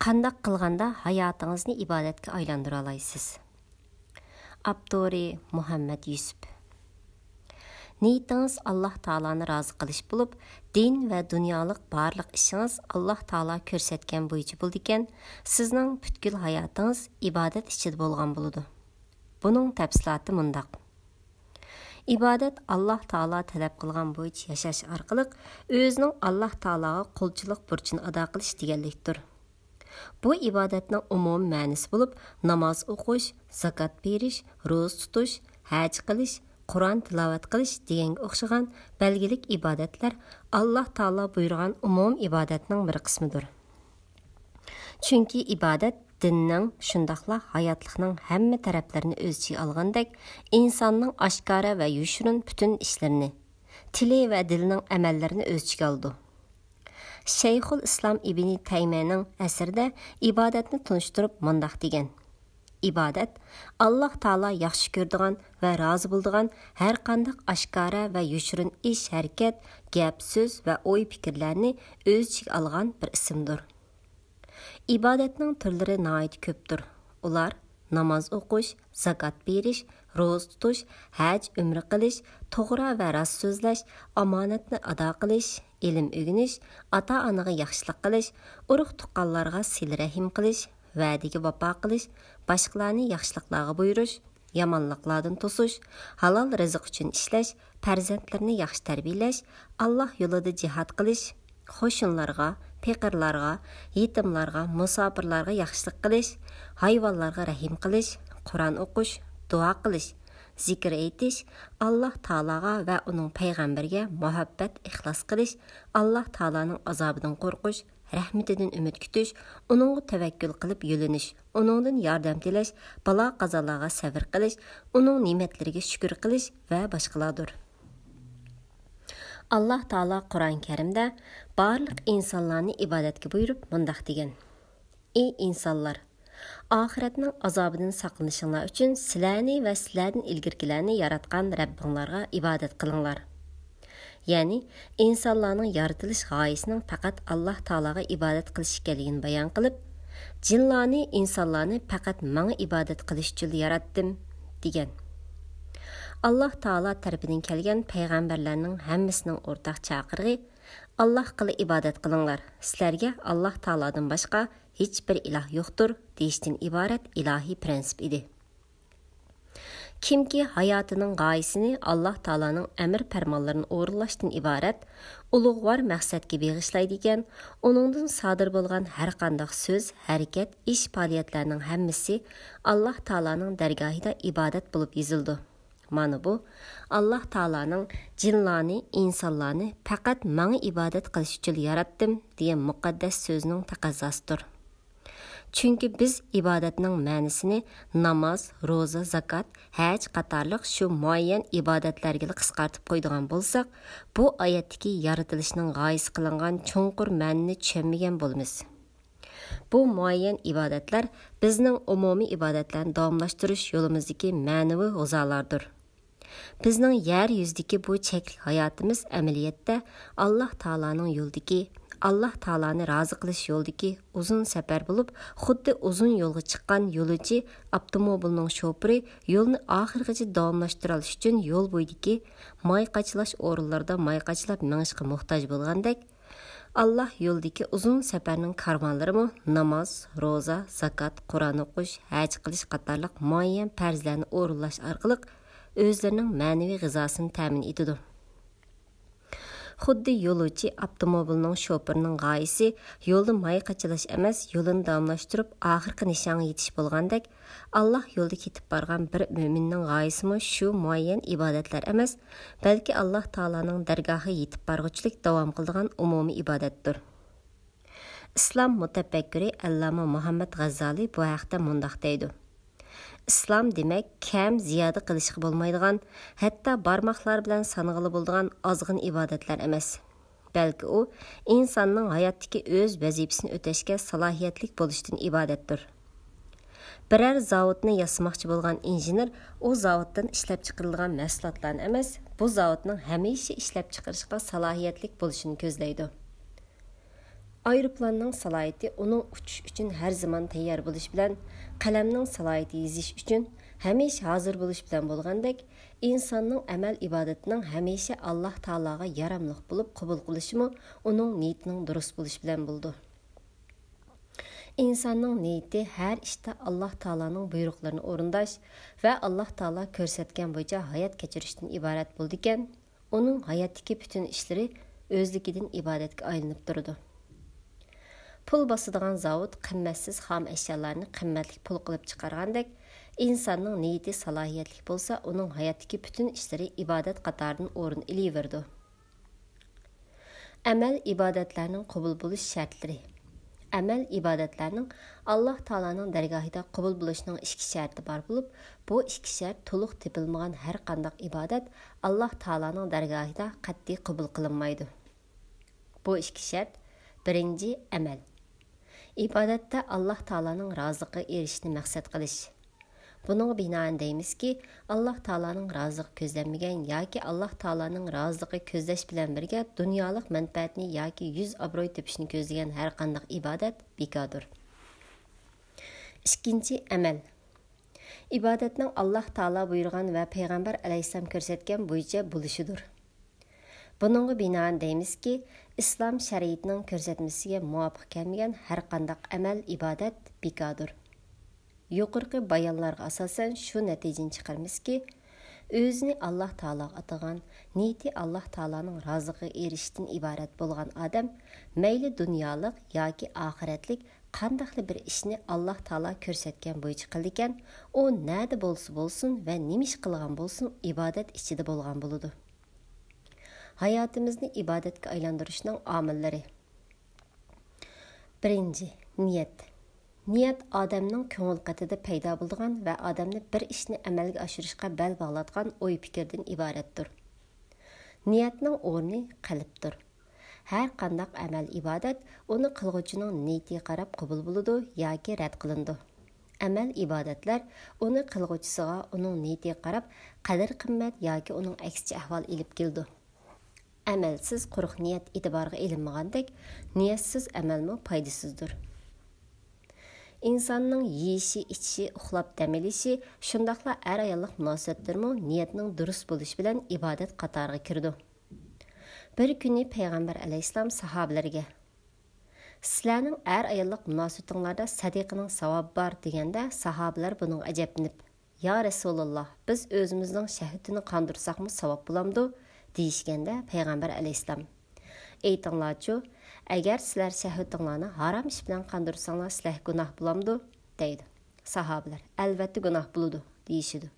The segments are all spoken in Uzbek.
Qandaq qilganda hayatınızı ibadetke aylandıra alaysiz. Abduri Muhammed Yusuf. Niyetiniz Allah Taala'nı razı qilish bo'lib, din va dunyolik barliq ishingiz Allah Taala ko'rsatgan bo'yicha bo'ldikan, sizning butkul hayotingiz ibodat ichida bo'lgan bo'ladi. Buning tafsiloti mundaq. İbadet Allah Taala talab qilgan bo'yicha yashash orqali o'zining Allah Taalaga qulchilik burchini ado qilish deganlikdir. Bu ibadetning umum ma'nosi bo'lib, namoz o'qish, zakot berish, ro'za tutish, haj qilish, Qur'on tilovat qilish deganga o'xshagan belgilik ibodatlar Allah Taala buyurgan umum ibodatning bir qismidir. Chunki ibodat dinning shundaqla hayotlikning hamma taraflarini o'z ichiga olgandek, insonning oshkora va yushirin butun ishlarini, tili va dilining amallarini o'z ichiga oldi. Shayxul Islom ibn Taymiyaning asrida ibodatni tunishtirib mundaq degan. İbadet, Allah Taala yaxshi ko'radigan va rozi bo'ladigan har qanday oshkora va yushirin ish, harakat, gap, so'z va o'y fikrlarni o'z ichiga olgan bir ismdir. İbadetning turlari nihoyat ko'pdir. Ular namoz o'qish, zakot berish, ro'za tutish, haj, umra qilish, to'g'ri va rost so'zlash, omonatni ado qilish, ilm o'rganish, ota-onaga yaxshilik qilish, urug' tuqqanlarga sil rahim qilish, va'daga vafo qilish, boshqalarni yaxshiliklarga buyurish, yomonliklardan to'sish, halol rizq uchun ishlash, farzandlarni yaxshi tarbiyalash, Alloh yo'lida jihad qilish, qo'shinlarga, faqirlarga, yetimlarga, musofirlarga yaxshilik qilish, hayvonlarga rahim qilish, Qur'on o'qish, duo qilish, zikr aytish, Allah Taalaga va uning payg'ambariga muhabbat, ixlos qilish, Allah Taalaning azobidan qo'rqish, rahmetidan umid kutish, uningga tavakkul qilib yo'linish, uningdan yordam tilash, balo qazolarga sabr qilish, uning ne'matlariga shukr qilish va boshqalardir. Allah Taala Qur'on Karimda barliq insonlarni ibodatga buyurib mundaq degan. Ey insonlar, oxiratning azobidan saqlanishinglar uchun sizlarni va sizlardan ilgirkilarni yaratgan Rabbinglarga ibodat qilinglar. Ya'ni insonlarning yaratilish g'oyasining faqat Allah Taolaga ibodat qilish ekanligini bayon qilib, jinlarni, insonlarni faqat menga ibodat qilish uchun yaratdim degan. Allah Taala tarafidan kelgan payg'ambarlarning hammasining o'rtaq chaqirig'i Allohga ibodat qilinglar. Sizlarga Allah Taoladan boshqa hech bir iloh yo'qdir deyishdan iborat ilohiy prinsip edi. Kimki hayotining g'oyasini Allah Taolaning amr farmonlarini o'rinlashdan iborat ulug'vor maqsadga bag'ishlaydigan, uningdan sodir bo'lgan har qanday so'z, harakat, ish, faoliyatlarning hammasi Allah Taolaning dargohida ibodat bo'lib yozildi. Mana bu Allah Taolaning jinlarni, insonlarni faqat menga ibodat qilish uchun yaratdim degan muqaddas so'zining taqozzosidir. Chunki biz ibodatning ma'nosini namoz, ro'za, zakot, haj qatorliq shu muayyan ibodatlarga qisqartib qo'ydigan bo'lsak, bu oyatdagi yaratilishning g'oyasi qilingan cho'nqur ma'nini tushunmagan bo'lamiz. Bu muayyan ibodatlar bizning umumiy ibodatlarni davomlashtirish yo'limizdagi ma'naviy g'o'zalardir. Bizning yer yuzidagi bu chekli hayotimiz amaliyotda Allah Taolaning yo'lidagi, Allah Taolani rozi qilish yo'lidagi uzun safar bo'lib, xuddi uzun yo'lga chiqqan yo'lovchi avtomobilning shofiri yo'lni oxirigacha davomlashtira olish uchun yo'l bo'yidagi mayqachlash o'rinlarida mayqachlab minishga muhtoj bo'lgandek, Allah yo'ldagi uzun safarning karvonlarimi namoz, ro'za, zakot, Qur'on o'qish, haj qilish qatorliq muayyan farzlarni o'rinlash orqali o'zlarining ma'naviy g'izosini ta'min etadi. Xuddi yo'lovchi avtomobilning shofirining g'oyasi yo'lda mayqachilash emas, yo'lini davomlashtirib oxirgi nishonga yetish bo'lgandek, Allah yo'lda ketib borgan bir mo'minning g'oyasimi shu muayyan ibodatlar emas, balki Allah Taolaning dargohiga yetib borguchilik davom qiladigan umumiy ibodatdir. Islom mutafakkiri Allama Muhammad G'azzali bu haqda mundaq deydi. İslam demek kam ziyoda qilishga bo'lmaydigan, hatto barmoqlar bilan sanig'ili bo'ladigan ozg'in ibodatlar emas. Balki u insonning hayotdagi o'z vazifasini o'tashga salohiyatli bo'lishdan ibodatdir. Biror zavodni yasamoqchi bo'lgan injener u zavoddan ishlab chiqarilgan mahsulotlarni emas, bu zavodning hamisha ishlab chiqarishga salohiyatli bo'lishini ko'zlaydi. Aeroplanning salohiyati uning uchish uchun har zamon tayyor bo'lish bilan, qalamning salohiyati yozish uchun hamisha hozir bo'lish bilan bo'lgandek, insonning amal ibodatining hamisha Alloh taologa yaramliq bo'lib qabul qilishimi uning niyatining durust bo'lishi bilan bo'ldi. İnsanның niyeti hər ishda Alloh taolaning buyruqlarini o'rindash va Alloh taolo ko'rsatgan bo'yicha hayot kechirishdan iborat bo'ldi ekan, uning hayotdagi butun ishlari o'zligidan ibodatga aylanib turdi. Pul bosadigan zavod qimmatsiz xom ashyolarni qimmatli pul qilib chiqargandek, insonning niyati salohiyatli bo'lsa, uning hayotdagi butun ishlari ibodat qatoridan o'rin olaverdi. Amal ibodatlarning qabul bo'lish shartlari. Amal ibodatlarning Alloh taolaning dargohida qabul bo'lishining ikki sharti bor bo'lib, bu ikki shart to'liq tepilmagan har qanday ibodat Alloh taolaning dargohida qat'iy qabul qilinmaydi. Bu ikki shart: birinchi, amal. Ibodatda Alloh taolaning roziligiga erishishni maqsad qilish. Bunun binoan deymizki, Alloh taolaning roziligi ko'zlanmagan yoki Alloh taolaning roziligi ko'zlash bilan birga dunyolik manfaatni yoki yuz obro'y tepishni ko'zlagan har qanday ibodat bekordir. Ikkinchi, amal. Ibodatning Alloh taolo buyurgan va payg'ambar alayhisalom ko'rsatgan bo'yicha bo'lishidir. Bununga binoan deymizki, islom shariatining ko'rsatmasiga muvofiq kelmagan har qanday amal ibodat bekordir. Yuqorqi bayonlarga asosan shu natijani chiqarmizki, o'zini Alloh taologa atagan, niyati Alloh taoloning roziligiga erishishdan iborat bo'lgan odam, mayli dunyolik yoki oxiratlik qandaqli bir ishni Alloh taolo ko'rsatgan bo'yicha qilgan, u nada bo'lsa bo'lsin va nima ish qilgan bo'lsin, ibodat ichida bo'lgan bo'ladi. Hayotimizni ibodatga aylantirishning omillari. Birinchi, niyat. Niyat odamning ko'ngil qatida paydo bo'lgan va odamni bir ishni amalga oshirishga bel bog'latgan o'y fikrdan iboratdir. Niyatning o'rni qalbdir. Har qanday amal ibodat uni qilg'uchining niyatiga qarab qabul bo'ladi yoki rad qilindi. Amal ibodatlar uni qilg'uchisiga uning niyatiga qarab qadr-qimmat yoki uning aksicha ahvol ilib keldi. Amalsiz quruq niyat e'tiborga ilinmagandek, niyatsiz amalmi foydasizdir. İnsanның yeyishi, ichishi, uxlab dam olishi, shundaqla er-ayollik munosabatlarmi niyatning durust bo'lishi bilan ibodat qatoriga kirdi. Bir kuni payg'ambar alayhisalom sahobalarga: "Sizlarning er-ayollik munosabatinglarda sadiqaning savobi bor" deganda, sahobalar buning ajablanib: "Ya Rasululloh, biz o'zimizning shahvatini qondirsaqmi savob bo'lamdi?" deyishganda payg'ambar alayhisalom: "Aytinglarchi, agar sizlar shahvatinglarni harom ish bilan qondirsanglar, sizlarga gunoh bo'lamdi?" deydi. Sahobalar: "Albatta gunoh bo'ladi" deyishidi.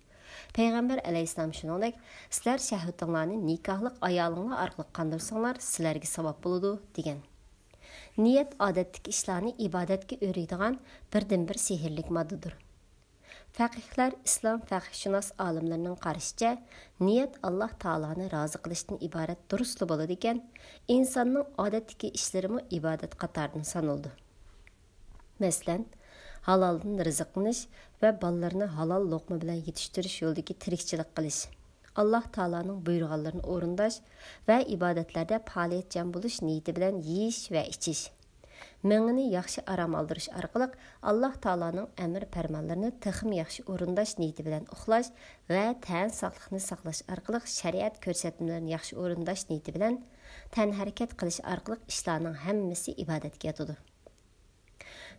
Payg'ambar alayhisalom shuningdek, sizlar shahvatinglarni nikohlik ayolinglar orqali qondirsanglar, sizlarga savob bo'ladi degan. Niyat odatdagi ishlarni ibodatga o'raydigan birdan-bir sehrlik moddadir. Faqihlar, islom faqihshunos olimlarning qarashicha, niyat Alloh taoloni rozi qilishdan iborat durustli bo'ladi ekan, insonning odatdagi ishlarimi ibodat qatoridan sanaldi. Masalan, haloldan rizqlanish va bolalarni halol luqma bilan yetishtirish yo'lidagi tirikchilik qilish, Alloh taoloning buyurganlarini o'rindash va ibodatlarda faoliyatchan bo'lish niyati bilan yeyish va ichish. Mengini yaxshi aram aldirish orqali Alloh taoloning amr farmonlarini texim yaxshi o'rindash niyati bilan uxlash va tan sog'liqni saqlash orqali shariat ko'rsatmalarini yaxshi o'rindash niyati bilan tan harakat qilish orqali ishlarning hammasi ibodatga yotadi.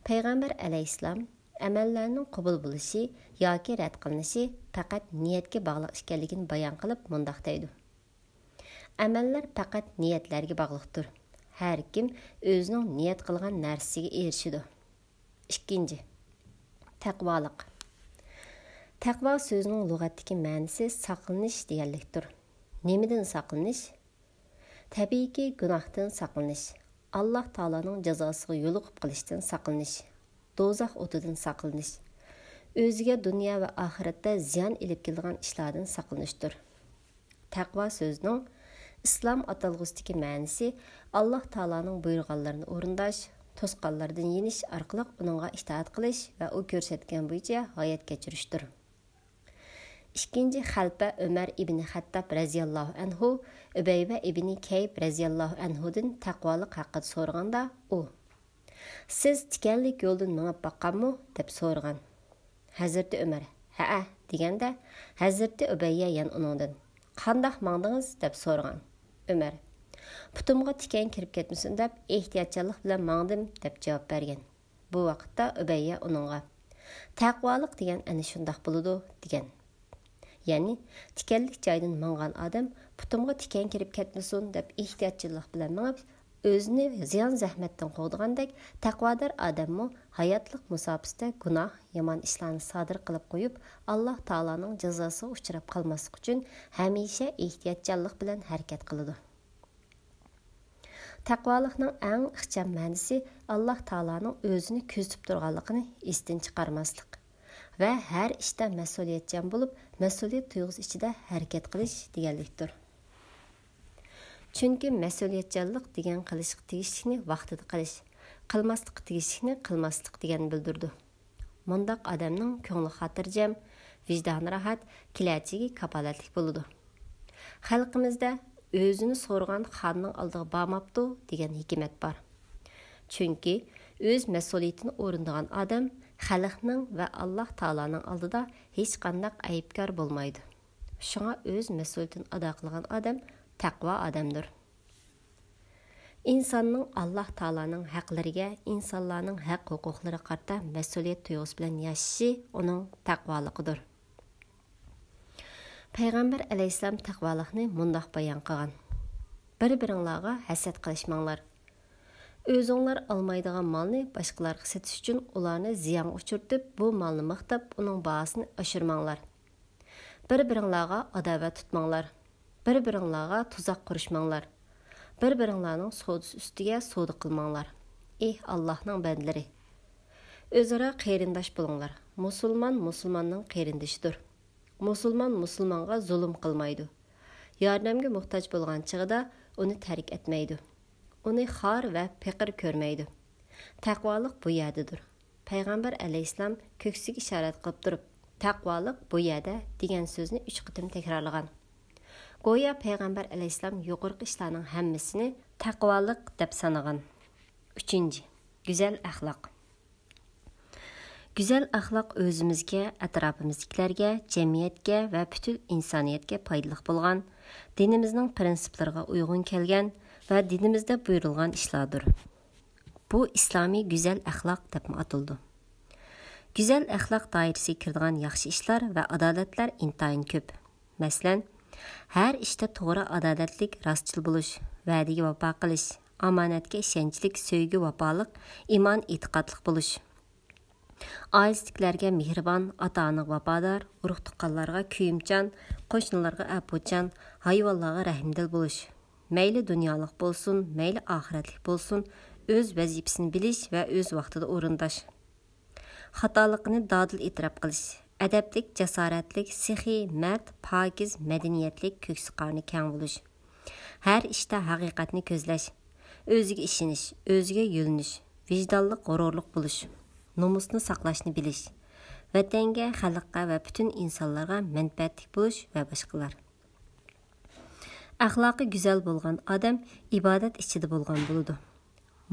Payg'ambar alayhisalom amallarning qabul bo'lishi yoki rad qilinishi faqat niyatga bog'liq ekanligini bayon qilib mundoq deydi: Amallar faqat niyatlarga bog'liqdir. Her kim özünün niyet qilgan narsasiga erishidi. Ikkinchi, taqvolik. Taqvo so'zining lug'atdagi ma'nosi saqlanish deganlikdir. Nemidan saqlanish? Tabiiyki gunohdan saqlanish, Alloh taolaning jazosiga yo'liqib qilishdan saqlanish, do'zax o'tidan saqlanish, o'ziga dunyo va oxiratda ziyon ilib kelgan ishlardan saqlanishdir. Taqvo so'zining İslam atalg'usidagi ma'nosi Alloh taolaning buyurganlarini o'rindash, to'sqanlardan yenish orqali uningga itoat qilish va u ko'rsatgan bo'yicha hayot kechirishdir. Ikkinchi xalfa Umar ibn Xattob radhiyallohu anhu Ubayba ibn Kayb radhiyallohu anhudan taqvolik haqida so'raganda, u: Siz tikanlik yo'ldan mengib baqqanmi? deb so'ragan. Hazreti Ömer, "Ha" deganda, Hazreti Ubayya yan uningdan, "Qandaq mangdingiz?" deb so'ragan. Ömer, "Putumga tikan kirib ketmasin deb ehtiyotchanlik bilan mangdim" deb javob bergan. Bu vaqtda Ubayya uningga, "Taqvoliq degan ana shundoq bo'ladi" degan. Ya'ni tikanlik joydan mangan odam putumga tikan kirib ketmasin deb ehtiyotchilik bilan mangib, o'zini ziyon zahmatdan qo'ydigandek, taqvodor odammi hayotlik musofasida gunoh, yomon ishlarni sodir qilib qo'yib, Alloh taolaning jazosiga uchrab qolmaslik uchun hamisha ehtiyotchanlik bilan harakat qiladi. Taqvolikning eng ixcham ma'nosi Alloh taolaning o'zini ko'zitib turganligini esdan chiqarmaslik va har ishda mas'uliyatchan bo'lib, mas'uliyat tuyg'usi ichida harakat qilish deganlikdir. Chunki mas'uliyatchanlik degan qilishga tegishlikni vaqtida qilish, qilmaslikqa tegishlikni qilmaslik degan bildirdi. Mundaq odamning ko'ngli xotirjam, vijdoni rahat, kelajagiga kapolatlik bo'ladi. Xalqimizda o'zini so'rgan xonning oldiga bormabdi degan hikmat bor. Chunki o'z mas'uliyatini o'rindagan odam xalqning va Alloh taolaning oldida hech qanday aybkor bo'lmaydi. Shunga o'z mas'uliyatini ado qilgan odam taqvo odamdir. İnsanның Alloh taolaning haqlariga, insonlarning haq-huquqlari qarta mas'uliyat tuyg'usi bilan yashashi uning taqvoliqidir. Payg'ambar alayhisalom taqvolikni mundoq bayon qilgan. Bir-biringlarga hasad qilishmanglar. O'zinglar olmaydigan molni boshqalarga setish uchun ularni ziyonga uchirtib, bu molni maqtab, uning bahosini oshirmanglar. Bir-biringlarga adovat tutmanglar. Bir-biringlarga tuzoq qurishmanglar. Bir-biringlarning savdosi ustiga savdo qilmanglar. Ey Allohning bandalari, o'zaro qarindosh bo'linglar. Musulmon musulmonning qarindoshidir. Musulmon musulmonga zulm qilmaydi. Yordamga muhtoj bo'lgan chig'ida uni tark etmaydi. Uni xor va faqir ko'rmaydi. Taqvolik bu yerdadir. Payg'ambar alayhisalom ko'ksiga ishorat qilib turib, taqvolik bu yerda degan so'zni 3 qitim takrorlagan. Go'yo payg'ambar alayhisalom yuqorqi ishlarning hammasini taqvolik deb sanagan. 3. Güzel axloq. Güzel axloq o'zimizga, atrofimizdagilarga, jamiyatga va butun insoniyatga foydali bo'lgan, dinimizning prinsiplariga uyg'un kelgan va dinimizda buyurilgan ishlardir. Bu islomiy güzel axloq deb ataldi. Güzel axloq doirasiga kiradigan yaxshi ishlar va adolatlar intayin ko'p. Masalan, har ishda to'g'ri adolatlik, rostchil bo'lish, va'daga vafo qilish, omonatga ishonchlik, sevgi, vafoliq, iymon, e'tiqodlik bo'lish. Oilasidagilarga mehribon, ota-onaga vafodor, urug' tuqqanlarga kuyimchan, qo'shnilarga apuchan, hayvonlarga rahmdil bo'lish. Mayli dunyolik bo'lsin, mayli oxiratlik bo'lsin, o'z vazifasini bilish va o'z vaqtida o'rindash. Xatoligini dodil e'tirof qilish. Adablik, jasoratlik, sehiy, mard, pokiz, madaniyatlik, ko'ksi qorni keng bo'lish. Har ishda haqiqatni ko'zlash, o'ziga ishonish, o'ziga yo'linish, vijdonli, g'ururli bo'lish, nomusni saqlashni bilish, vatanga, xalqqa va butun insonlarga manfaatli bo'lish va boshqalar. Axloqi go'zal bo'lgan odam ibodat ichida bo'lgan bo'ladi.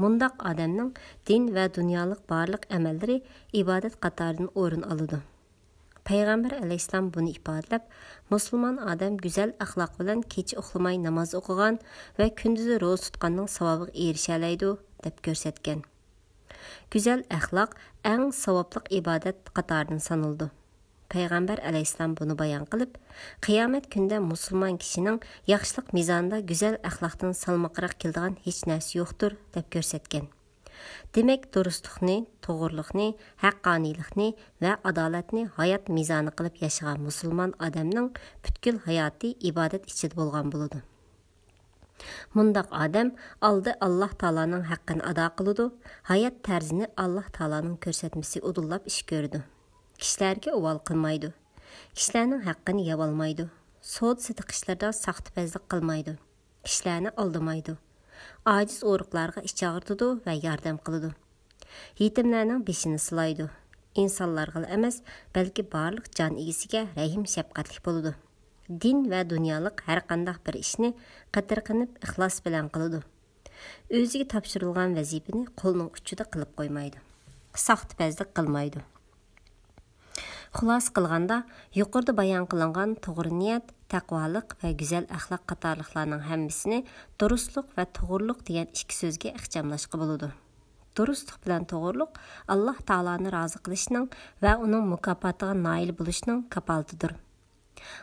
Mundaq odamning din va dunyolik barliq amallari ibodat qatoridan o'rin oladi. Payg'ambar alayhisalom buni ifodalab, musulmon odam go'zal axloq bilan kecha uxlamay namoz o'qigan va kunduzi ro'za tutganning savobiga erisha oladi deb ko'rsatgan. Go'zal axloq eng savobli ibodat qatoridan sanaldi. Payg'ambar alayhisalom buni bayon qilib, qiyomat kunida musulmon kishining yaxshilik mizonida go'zal axloqdan salmoqroq keladigan hech narsa yo'qdir deb ko'rsatgan. Demak, durustlikni, to'g'riliqni, haqqoniylikni va adolatni hayot mizoni qilib yashagan musulmon odamning butkul hayoti ibodat ichida bo'lgan bo'ladi. Mundaq odam oldi Alloh taolaning haqqini ado qiladi, hayot tarzini Alloh taolaning ko'rsatmasiga udullab ish ko'rdi. Kishilarga uvol qilmaydi. Kishilarning haqqini yeb olmaydi. So'd sitiqishlarda saxtipazlik qilmaydi. Kishilarni aldamaydi. Aciz o'riqlarga iç ağırtıdı və yardım qılıdı. Yetimlərinin beşini sılaydı. İnsanlarga emas, bəlkə barlıq can egisiga rəhim şəfqətlik boludu. Din və dünyalıq hər qandaq bir işni qatır qınıb ixlas bilan qılıdı. O'ziga topshirilgan vazifani qo'lning uchida qilib qo'ymaydi. Saxtapazlik qilmaydi. Xulos qilganda, yuqorida bayon qilingan to'g'ri niyat, taqvoliq va go'zal axloq qatorliqlarning hammasini durustlik va to'g'riliq degan ikki so'zga ixchamlashqa bo'ladi. Durustlik bilan to'g'riliq Alloh taoloni rozi qilishning va uning mukofotiga noil bo'lishning kapolatidir.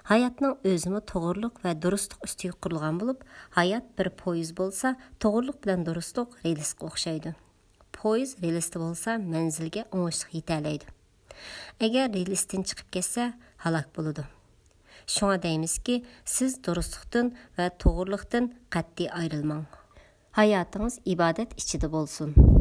Hayotning o'zimi to'g'riliq va durustlik ustiga qurilgan bo'lib, hayot bir poyez bo'lsa, to'g'riliq bilan durustlik relsga o'xshaydi. Poyez relsda bo'lsa, manzilga o'ngishli yeta oladi. Agar relsdan chiqib ketsa, halok bo'ladi. Shunga deymizki, siz durustlikdan va to'g'riliqdan qat'iy ayrilmang. Hayotingiz ibodat ichida bo'lsin.